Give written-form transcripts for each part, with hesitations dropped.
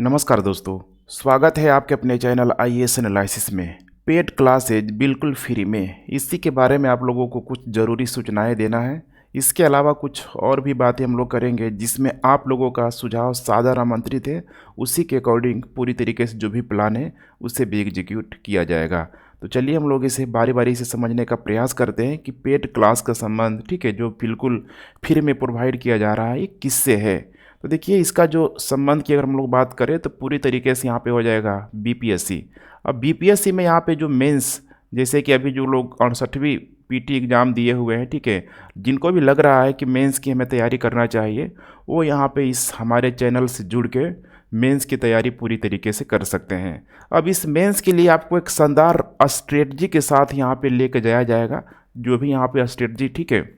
नमस्कार दोस्तों, स्वागत है आपके अपने चैनल आईएएस एनालिसिस में। पेड क्लासेज बिल्कुल फ्री में, इसी के बारे में आप लोगों को कुछ ज़रूरी सूचनाएं देना है। इसके अलावा कुछ और भी बातें हम लोग करेंगे जिसमें आप लोगों का सुझाव सादर आमंत्रित है। उसी के अकॉर्डिंग पूरी तरीके से जो भी प्लान है उसे भी एग्जीक्यूट किया जाएगा। तो चलिए हम लोग इसे बारी बारी से समझने का प्रयास करते हैं कि पेड क्लास का संबंध, ठीक है, जो बिल्कुल फ्री में प्रोवाइड किया जा रहा है, ये किससे है। तो देखिए, इसका जो संबंध की अगर हम लोग बात करें तो पूरी तरीके से यहाँ पे हो जाएगा बीपीएससी। अब बीपीएससी में यहाँ पे जो मेंस, जैसे कि अभी जो लोग 68वीं पीटी एग्ज़ाम दिए हुए हैं, ठीक है, जिनको भी लग रहा है कि मेंस की हमें तैयारी करना चाहिए, वो यहाँ पे इस हमारे चैनल से जुड़ के मेंस की तैयारी पूरी तरीके से कर सकते हैं। अब इस मेंस के लिए आपको एक शानदार स्ट्रेटजी के साथ यहाँ पे लेके जाया जाएगा। जो भी यहाँ पे स्ट्रेटजी, ठीक है,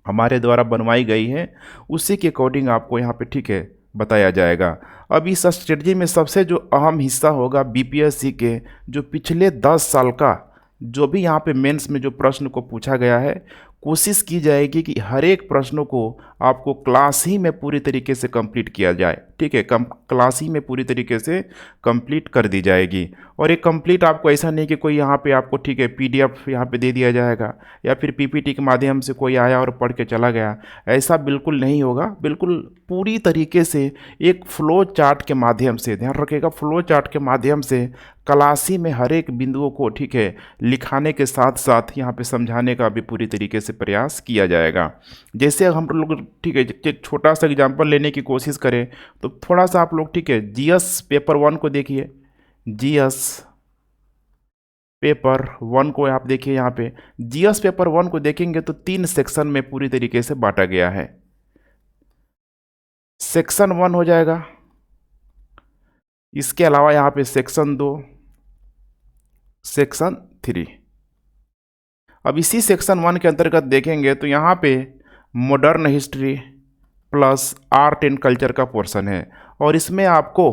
हमारे द्वारा बनवाई गई है, उसी के अकॉर्डिंग आपको यहाँ पे, ठीक है, बताया जाएगा। अब इस स्ट्रेटजी में सबसे जो अहम हिस्सा होगा बीपीएससी के जो पिछले 10 साल का जो भी यहाँ पे मेंस में जो प्रश्न को पूछा गया है, कोशिश की जाएगी कि हर एक प्रश्नों को आपको क्लास ही में पूरी तरीके से कंप्लीट किया जाए, ठीक है, क्लास ही में पूरी तरीके से कंप्लीट कर दी जाएगी। और एक कंप्लीट आपको ऐसा नहीं कि कोई यहाँ पे आपको, ठीक है, पीडीएफ यहाँ पे दे दिया जाएगा या फिर पीपीटी के माध्यम से कोई आया और पढ़ के चला गया, ऐसा बिल्कुल नहीं होगा। बिल्कुल पूरी तरीके से एक फ्लो चार्ट के माध्यम से, ध्यान रखिएगा, फ्लो चार्ट के माध्यम से क्लासी में हर एक बिंदुओं को, ठीक है, लिखाने के साथ साथ यहाँ पे समझाने का भी पूरी तरीके से प्रयास किया जाएगा। जैसे हम लोग, ठीक है, एक छोटा सा एग्जांपल लेने की कोशिश करें तो थोड़ा सा आप लोग, ठीक है, जीएस पेपर 1 को देखिए। जीएस पेपर 1 को आप देखिए। यहाँ पे जीएस पेपर 1 को देखेंगे तो 3 सेक्शन में पूरी तरीके से बांटा गया है। सेक्शन 1 हो जाएगा, इसके अलावा यहाँ पे सेक्शन 2, सेक्शन 3। अब इसी सेक्शन 1 के अंतर्गत देखेंगे तो यहाँ पे modern history plus art and culture का पोर्शन है। और इसमें आपको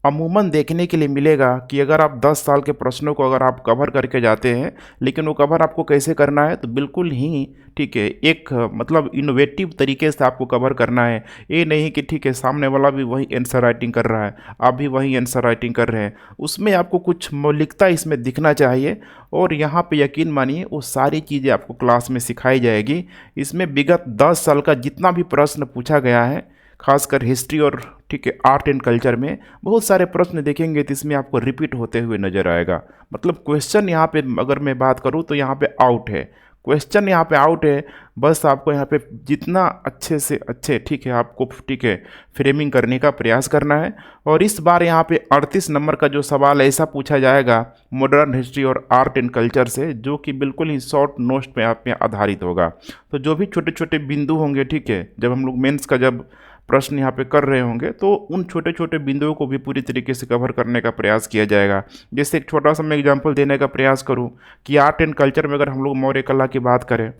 अमूमन देखने के लिए मिलेगा कि अगर आप 10 साल के प्रश्नों को अगर आप कवर करके जाते हैं, लेकिन वो कवर आपको कैसे करना है, तो बिल्कुल ही, ठीक है, एक मतलब इनोवेटिव तरीके से आपको कवर करना है। ये नहीं कि, ठीक है, सामने वाला भी वही आंसर राइटिंग कर रहा है, आप भी वही आंसर राइटिंग कर रहे हैं, उसमें आपको कुछ मौलिकता इसमें दिखना चाहिए। और यहाँ पे यकीन मानिए वो सारी चीज़ें आपको क्लास में सिखाई जाएगी। इसमें विगत 10 साल का जितना भी प्रश्न पूछा गया है, खासकर हिस्ट्री और, ठीक है, आर्ट एंड कल्चर में बहुत सारे प्रश्न देखेंगे तो इसमें आपको रिपीट होते हुए नजर आएगा। मतलब क्वेश्चन यहाँ पे अगर मैं बात करूँ तो यहाँ पे आउट है, क्वेश्चन यहाँ पे आउट है। बस आपको यहाँ पे जितना अच्छे से अच्छे, ठीक है, आपको, ठीक है, फ्रेमिंग करने का प्रयास करना है। और इस बार यहाँ पे 38 नंबर का जो सवाल ऐसा पूछा जाएगा मॉडर्न हिस्ट्री और आर्ट एंड कल्चर से, जो कि बिल्कुल ही शॉर्ट नोट्स पे आप में आधारित होगा। तो जो भी छोटे छोटे बिंदु होंगे, ठीक है, जब हम लोग मेंस का जब प्रश्न यहाँ पे कर रहे होंगे तो उन छोटे छोटे बिंदुओं को भी पूरी तरीके से कवर करने का प्रयास किया जाएगा। जैसे एक छोटा सा मैं एग्जांपल देने का प्रयास करूँ कि आर्ट एंड कल्चर में अगर हम लोग मौर्य कला की बात करें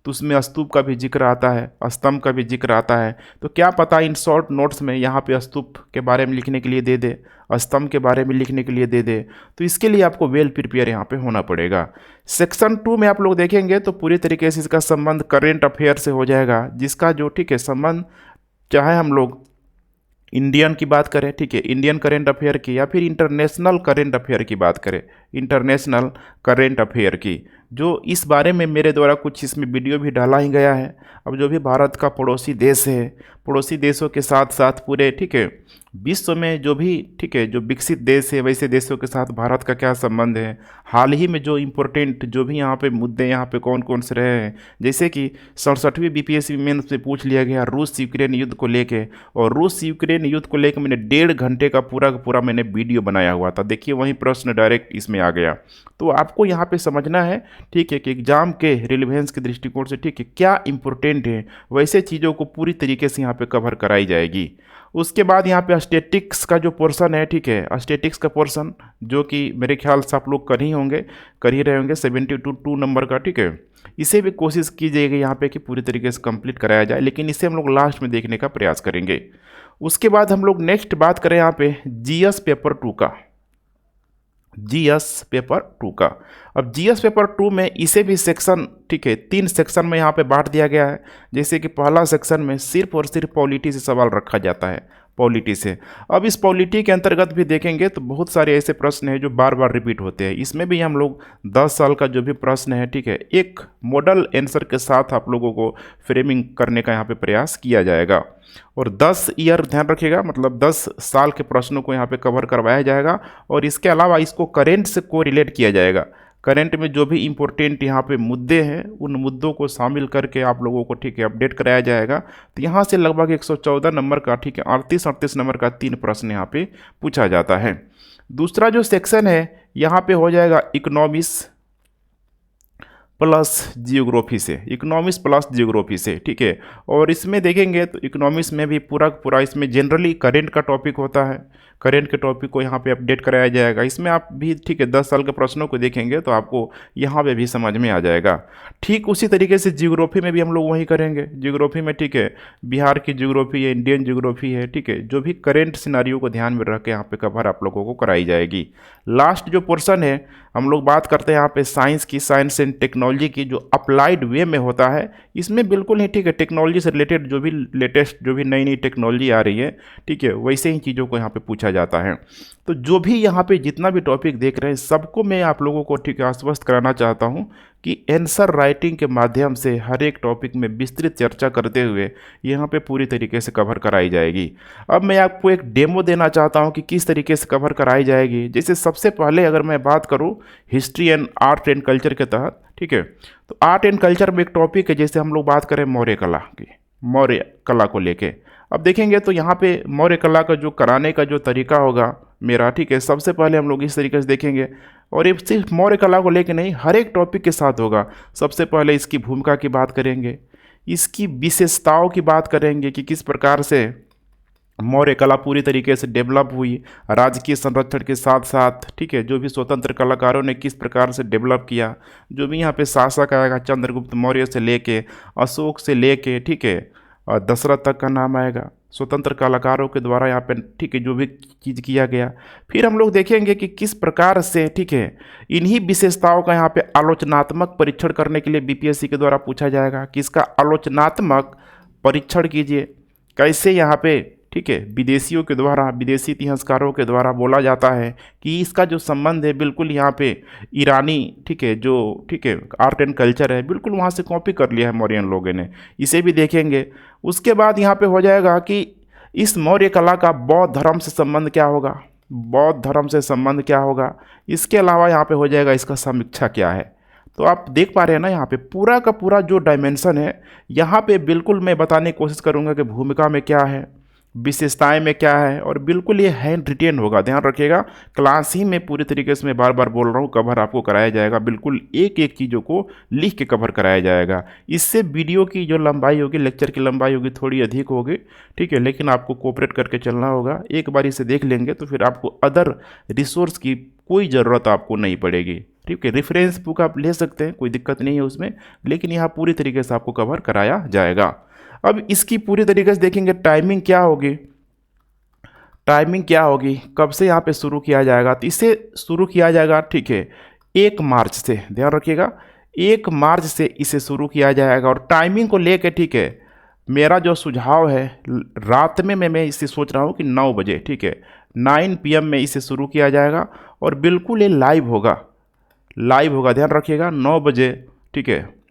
तो उसमें स्तूप का भी जिक्र आता है, स्तंभ का भी जिक्र आता है। तो क्या पता इन शॉर्ट नोट्स में यहाँ पे स्तूप के बारे में लिखने के लिए दे दे, स्तंभ के बारे में लिखने के लिए दे दे। तो इसके लिए आपको वेल प्रिपेयर यहाँ पे होना पड़ेगा। सेक्शन 2 में आप लोग देखेंगे तो पूरी तरीके से इसका संबंध करेंट अफेयर से हो जाएगा, जिसका जो, ठीक है, संबंध चाहे हम लोग इंडियन की बात करें, ठीक है, इंडियन करेंट अफेयर की, या फिर इंटरनेशनल करेंट अफेयर की बात करें, इंटरनेशनल करेंट अफेयर की, जो इस बारे में मेरे द्वारा कुछ इसमें वीडियो भी डाला ही गया है। अब जो भी भारत का पड़ोसी देश है, पड़ोसी देशों के साथ साथ पूरे, ठीक है, विश्व में जो भी, ठीक है, जो विकसित देश है वैसे देशों के साथ भारत का क्या संबंध है, हाल ही में जो इम्पोर्टेंट जो भी यहाँ पे मुद्दे यहाँ पे कौन कौन से रहे हैं, जैसे कि 67वीं बीपीएससी मेंस से पूछ लिया गया रूस यूक्रेन युद्ध को लेके। और रूस यूक्रेन युद्ध को लेकर मैंने 1.5 घंटे का पूरा मैंने वीडियो बनाया हुआ था। देखिए वहीं प्रश्न डायरेक्ट इसमें आ गया। तो आपको यहाँ पे समझना है, ठीक है, कि एग्जाम के रिलेवेंस के दृष्टिकोण से, ठीक है, क्या इंपॉर्टेंट है, वैसे चीज़ों को पूरी तरीके से यहाँ पे कवर कराई जाएगी। उसके बाद यहाँ पे स्टैटिक्स का जो पोर्शन है, ठीक है, स्टैटिक्स का पोर्शन जो कि मेरे ख्याल से आप लोग कर ही रहे होंगे 72 नंबर का, ठीक है, इसे भी कोशिश की जाएगी यहाँ पे कि पूरी तरीके से कंप्लीट कराया जाए, लेकिन इसे हम लोग लास्ट में देखने का प्रयास करेंगे। उसके बाद हम लोग नेक्स्ट बात करें यहाँ पे जीएस पेपर 2 का, जीएस पेपर 2 का। अब जीएस पेपर 2 में इसे भी सेक्शन, ठीक है, 3 सेक्शन में यहाँ पे बांट दिया गया है। जैसे कि पहला सेक्शन में सिर्फ और सिर्फ पॉलिटी से सवाल रखा जाता है, पॉलिटी से। अब इस पॉलिटी के अंतर्गत भी देखेंगे तो बहुत सारे ऐसे प्रश्न हैं जो बार बार रिपीट होते हैं। इसमें भी हम लोग 10 साल का जो भी प्रश्न है, ठीक है, एक मॉडल आंसर के साथ आप लोगों को फ्रेमिंग करने का यहाँ पे प्रयास किया जाएगा। और 10 ईयर ध्यान रखिएगा, मतलब 10 साल के प्रश्नों को यहाँ पे कवर करवाया जाएगा। और इसके अलावा इसको करेंट से को रिलेट किया जाएगा। करंट में जो भी इम्पोर्टेंट यहाँ पे मुद्दे हैं उन मुद्दों को शामिल करके आप लोगों को, ठीक है, अपडेट कराया जाएगा। तो यहाँ से लगभग 114 नंबर का, ठीक है, 38 नंबर का 3 प्रश्न यहाँ पे पूछा जाता है। दूसरा जो सेक्शन है यहाँ पे हो जाएगा इकोनॉमिक्स प्लस जियोग्राफी से, इकोनॉमिक्स प्लस जियोग्राफी से, ठीक है। और इसमें देखेंगे तो इकोनॉमिक्स में भी पूरा इसमें जनरली करेंट का टॉपिक होता है। करेंट के टॉपिक को यहाँ पे अपडेट कराया जाएगा। इसमें आप भी, ठीक है, 10 साल के प्रश्नों को देखेंगे तो आपको यहाँ पे भी समझ में आ जाएगा। ठीक उसी तरीके से जियोग्राफी में भी हम लोग वही करेंगे। जियोग्राफी में, ठीक है, बिहार की जियोग्राफी है, इंडियन जियोग्राफी है, ठीक है, जो भी करेंट सिनारियो को ध्यान में रख के यहाँ पे कवर आप लोगों को कराई जाएगी। लास्ट जो पोर्सन है हम लोग बात करते हैं यहाँ पे साइंस की, साइंस एंड टेक्नोलॉजी की, जो अप्लाइड वे में होता है। इसमें बिल्कुल ही, ठीक है, टेक्नोलॉजी से रिलेटेड जो भी लेटेस्ट, जो भी नई टेक्नोलॉजी आ रही है, ठीक है, वैसे ही चीज़ों को यहाँ पे पूछा जाता है। तो जो भी यहाँ पे जितना भी टॉपिक देख रहे हैं सबको मैं आप लोगों को, ठीक है, आश्वस्त कराना चाहता हूँ कि आंसर राइटिंग के माध्यम से हर एक टॉपिक में विस्तृत चर्चा करते हुए यहाँ पे पूरी तरीके से कवर कराई जाएगी। अब मैं आपको एक डेमो देना चाहता हूँ कि किस तरीके से कवर कराई जाएगी। जैसे सबसे पहले अगर मैं बात करूँ history and art and culture के तहत, ठीक है, तो आर्ट एंड कल्चर में एक टॉपिक है, जैसे हम लोग बात करें मौर्य कला की, मौर्य कला को लेके। अब देखेंगे तो यहाँ पे मौर्य कला का जो कराने का जो तरीका होगा मेरा, ठीक है, सबसे पहले हम लोग इस तरीके से देखेंगे। और ये सिर्फ मौर्य कला को लेके नहीं, हर एक टॉपिक के साथ होगा। सबसे पहले इसकी भूमिका की बात करेंगे, इसकी विशेषताओं की बात करेंगे कि किस प्रकार से मौर्य कला पूरी तरीके से डेवलप हुई राजकीय संरक्षण के साथ साथ, ठीक है, जो भी स्वतंत्र कलाकारों ने किस प्रकार से डेवलप किया। जो भी यहाँ पे शासक आएगा चंद्रगुप्त मौर्य से लेके, अशोक से लेके, ठीक है, दशरथ तक का नाम आएगा, स्वतंत्र कलाकारों के द्वारा यहाँ पे, ठीक है, जो भी चीज़ किया गया। फिर हम लोग देखेंगे कि किस प्रकार से, ठीक है, इन्हीं विशेषताओं का यहाँ पे आलोचनात्मक परीक्षण करने के लिए बीपीएससी के द्वारा पूछा जाएगा कि इसका आलोचनात्मक परीक्षण कीजिए। कैसे यहाँ पे, ठीक है, विदेशियों के द्वारा, विदेशी इतिहासकारों के द्वारा बोला जाता है कि इसका जो संबंध है बिल्कुल यहाँ पे ईरानी, ठीक है, जो, ठीक है, आर्ट एंड कल्चर है, बिल्कुल वहाँ से कॉपी कर लिया है मौर्यन लोगों ने। इसे भी देखेंगे। उसके बाद यहाँ पे हो जाएगा कि इस मौर्य कला का बौद्ध धर्म से संबंध क्या होगा, बौद्ध धर्म से संबंध क्या होगा। इसके अलावा यहाँ पे हो जाएगा इसका समीक्षा क्या है। तो आप देख पा रहे हैं ना, यहाँ पे पूरा का पूरा जो डायमेंशन है यहाँ पे बिल्कुल मैं बताने की कोशिश करूँगा कि भूमिका में क्या है, विशेषताएं में क्या है, और बिल्कुल ये हैंड रिटेन होगा। ध्यान रखिएगा, क्लास ही में पूरी तरीके से मैं बार बार बोल रहा हूँ कवर आपको कराया जाएगा। बिल्कुल एक एक चीज़ों को लिख के कवर कराया जाएगा। इससे वीडियो की जो लंबाई होगी, लेक्चर की लंबाई होगी, थोड़ी अधिक होगी, ठीक है, लेकिन आपको कोऑपरेट करके चलना होगा। एक बार इसे देख लेंगे तो फिर आपको अदर रिसोर्स की कोई ज़रूरत आपको नहीं पड़ेगी, ठीक है। रेफरेंस बुक आप ले सकते हैं, कोई दिक्कत नहीं है उसमें, लेकिन यहाँ पूरी तरीके से आपको कवर कराया जाएगा। अब इसकी पूरी तरीके से देखेंगे टाइमिंग क्या होगी, टाइमिंग क्या होगी, कब से यहाँ पे शुरू किया जाएगा। तो इसे शुरू किया जाएगा, ठीक है, 1 मार्च से। ध्यान रखिएगा, 1 मार्च से इसे शुरू किया जाएगा। और टाइमिंग को लेके, ठीक है, मेरा जो सुझाव है, रात में मैं इसे सोच रहा हूँ कि 9 बजे, ठीक है, 9 PM में इसे शुरू किया जाएगा। और बिल्कुल ये लाइव होगा, लाइव होगा। ध्यान रखिएगा, 9 बजे, ठीक है,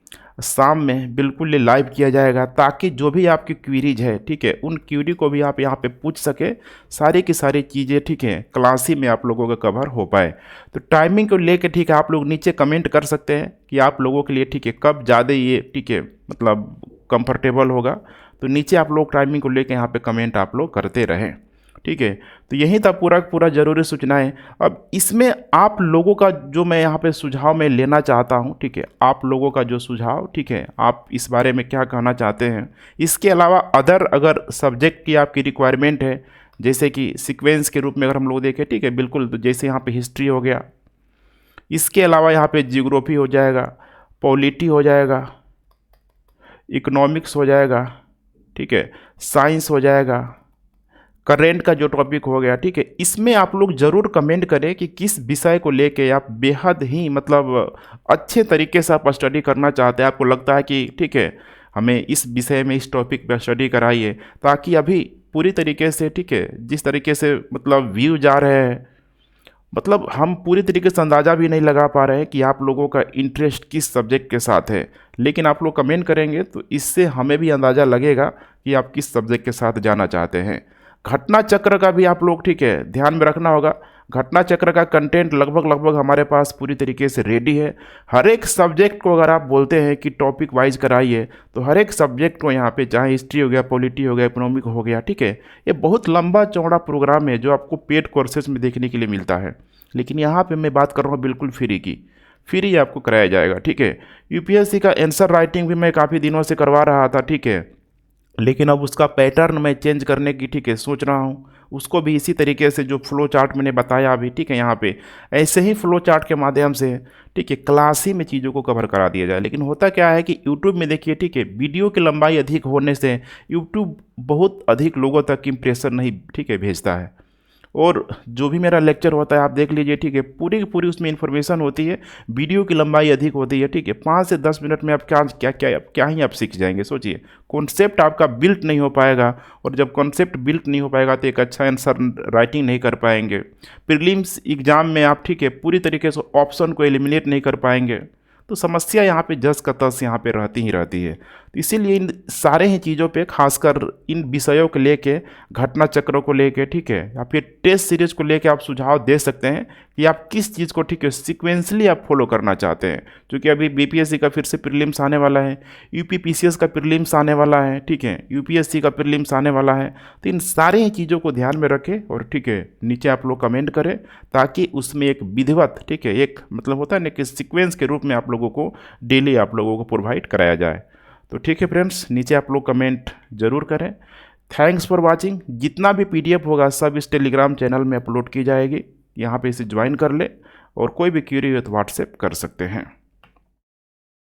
शाम में बिल्कुल ये लाइव किया जाएगा, ताकि जो भी आपकी क्वेरीज है, ठीक है, उन क्वेरी को भी आप यहाँ पे पूछ सके। सारी की सारी चीज़ें, ठीक है, क्लास ही में आप लोगों का कवर हो पाए। तो टाइमिंग को लेके, ठीक है, आप लोग नीचे कमेंट कर सकते हैं कि आप लोगों के लिए, ठीक है, कब ज़्यादा ये, ठीक है, मतलब कंफर्टेबल होगा। तो नीचे आप लोग टाइमिंग को लेके यहाँ पे कमेंट आप लोग करते रहें, ठीक है। तो यही था पूरा जरूरी सूचनाएं। अब इसमें आप लोगों का जो मैं यहाँ पे सुझाव मैं लेना चाहता हूँ, ठीक है, आप लोगों का जो सुझाव, ठीक है, आप इस बारे में क्या कहना चाहते हैं। इसके अलावा अदर अगर सब्जेक्ट की आपकी रिक्वायरमेंट है, जैसे कि सीक्वेंस के रूप में अगर हम लोग देखें, ठीक है, बिल्कुल, तो जैसे यहाँ पे हिस्ट्री हो गया, इसके अलावा यहाँ पे जियोग्राफी हो जाएगा, पॉलिटी हो जाएगा, इकोनॉमिक्स हो जाएगा, ठीक है, साइंस हो जाएगा, करेंट का जो टॉपिक हो गया, ठीक है। इसमें आप लोग ज़रूर कमेंट करें कि किस विषय को लेके आप बेहद ही, मतलब अच्छे तरीके से आप स्टडी करना चाहते हैं। आपको लगता है कि, ठीक है, हमें इस विषय में, इस टॉपिक पर स्टडी कराइए, ताकि अभी पूरी तरीके से, ठीक है, जिस तरीके से मतलब व्यू जा रहे हैं, मतलब हम पूरी तरीके से अंदाज़ा भी नहीं लगा पा रहे हैं कि आप लोगों का इंटरेस्ट किस सब्जेक्ट के साथ है। लेकिन आप लोग कमेंट करेंगे तो इससे हमें भी अंदाज़ा लगेगा कि आप किस सब्जेक्ट के साथ जाना चाहते हैं। घटना चक्र का भी आप लोग, ठीक है, ध्यान में रखना होगा। घटना चक्र का कंटेंट लगभग हमारे पास पूरी तरीके से रेडी है। हर एक सब्जेक्ट को अगर आप बोलते हैं कि टॉपिक वाइज कराइए, तो हर एक सब्जेक्ट को यहाँ पे, चाहे हिस्ट्री हो गया, पॉलिटी हो गया, इकोनॉमिक हो गया, ठीक है, ये बहुत लंबा चौड़ा प्रोग्राम है जो आपको पेड कोर्सेज में देखने के लिए मिलता है। लेकिन यहाँ पे मैं बात कर रहा हूँ बिल्कुल फ्री की, फ्री आपको कराया जाएगा, ठीक है। यूपीएससी का आंसर राइटिंग भी मैं काफ़ी दिनों से करवा रहा था, ठीक है, लेकिन अब उसका पैटर्न मैं चेंज करने की, ठीक है, सोच रहा हूँ। उसको भी इसी तरीके से जो फ्लो चार्ट मैंने बताया अभी, ठीक है, यहाँ पे ऐसे ही फ्लो चार्ट के माध्यम से, ठीक है, क्लास ही में चीज़ों को कवर करा दिया जाए। लेकिन होता क्या है कि यूट्यूब में देखिए, ठीक है, वीडियो की लंबाई अधिक होने से यूट्यूब बहुत अधिक लोगों तक इम्प्रेशन नहीं, ठीक है, भेजता है। और जो भी मेरा लेक्चर होता है आप देख लीजिए, ठीक है, पूरी की पूरी उसमें इन्फॉर्मेशन होती है, वीडियो की लंबाई अधिक होती है, ठीक है। 5 से 10 मिनट में आप क्या ही आप सीख जाएंगे। सोचिए, कॉन्सेप्ट आपका बिल्ट नहीं हो पाएगा, और जब कॉन्सेप्ट बिल्ट नहीं हो पाएगा तो एक अच्छा आंसर राइटिंग नहीं कर पाएंगे। प्रीलिम्स एग्जाम में आप, ठीक है, पूरी तरीके से ऑप्शन को एलिमिनेट नहीं कर पाएंगे। तो समस्या यहाँ पे जस का तस यहाँ पे रहती ही रहती है। तो इसीलिए इन सारे ही चीज़ों पे, खासकर इन विषयों को लेके, घटना चक्रों को लेके, ठीक है, या फिर टेस्ट सीरीज को लेके आप सुझाव दे सकते हैं कि आप किस चीज़ को, ठीक है, सीक्वेंसली आप फॉलो करना चाहते हैं। क्योंकि अभी बीपीएससी का फिर से प्रीलिम्स आने वाला है, यूपीपीसीएस का प्रीलिम्स आने वाला है, ठीक है, यूपीएससी का प्रीलिम्स आने वाला है। तो इन सारे ही चीज़ों को ध्यान में रखें और, ठीक है, नीचे आप लोग कमेंट करें, ताकि उसमें एक विधिवत, ठीक है, एक मतलब होता है ना कि सीक्वेंस के रूप में आप लोगों को डेली आप लोगों को प्रोवाइड कराया जाए। तो ठीक है फ्रेंड्स, नीचे आप लोग कमेंट जरूर करें। Thanks for watching. जितना भी पीडीएफ होगा सब इस टेलीग्राम चैनल में अपलोड की जाएगी, यहाँ पे इसे ज्वाइन कर ले, और कोई भी क्वेरी हो तो व्हाट्सएप कर सकते हैं।